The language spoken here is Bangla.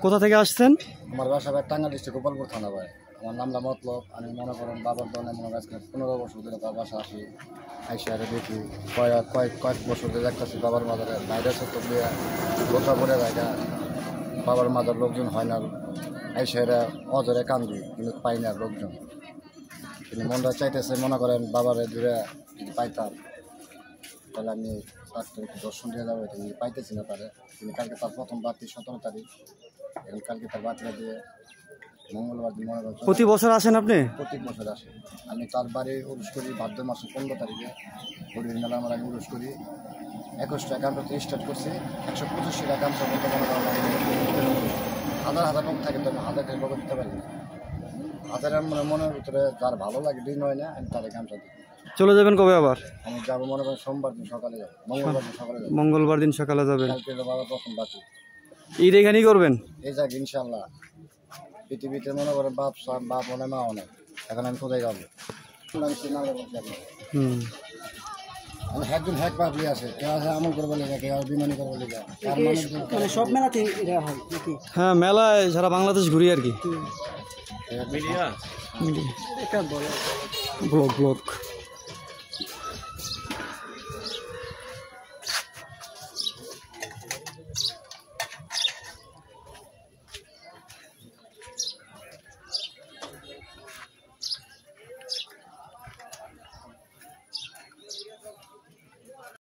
কোথা থেকে আসছেন? আমার বাসা ভাই টাঙ্গাইল ডিস্ট্রিক্ট গোপালপুর থানা ভাই। আমার নামটা মতলব। আমি মনে করেন বাবার দলে মনে আজকে 15 বছর ধরে তার বাসা আসি, আইসারে দেখি। কয়েক বছর ধরে দেখতেছি বাবার মাজারে ভাইরাস তো দিয়ে গোথা পড়ে জায়গা বাবার মাজার লোকজন হয় না, আইসারে অজরে কান্দি কিন্তু পাই না লোকজন। কিন্তু মনটা চাইতেছে মনে করেন বাবারে দূরে যদি পাইতাম তাহলে আমি দর্শন দিয়ে যাবো, কিন্তু পাইতেছি না তারে। কিন্তু কালকে তার প্রথম বাতি 17 তারিখ, এখন কালকে তার বাতিটা দিয়ে মঙ্গলবার দিন মনে করেন। প্রতি বছর আসেন আপনি? প্রত্যেক বছর আসে। আমি তার বাড়ি উরুস করি ভাদ্র মাসের 15 তারিখে হরির মেলা আমার আমি উরুস করি। 21টা অ্যাকাউন্ট স্টার্ট করছি, 125 অ্যাকাউন্ট হাজার লোক থাকে, তো হাজার লোক দিতে পারি না। হাজারের মনের ভিতরে যার ভালো লাগে দিন হয় না, আমি তার অ্যাকাউন্টটা দিই। চলে যাবেন কবে আবার? আমি যাবো মনে করেন সোমবার দিন সকালে যাবো, মঙ্গলবার দিন সকালে যাবো। মঙ্গলবার দিন সকালে যাবেন। কালকে বাবা প্রথম বাকি ঈদ এখানেই করবেন? এই যাক ইনশাল্লাহ। পৃথিবীতে মনে করেন বাপ অনেক মা অনেক, এখন আমি কোথায় যাবো? আমি একজন হ্যাক পাবলি আছে, কেউ আছে আমল করবো লেগে, কেউ বিমানি করবো লেগে। সব মেলাতে হয় নাকি? হ্যাঁ, মেলায় সারা বাংলাদেশ ঘুরি আর কি। Media blog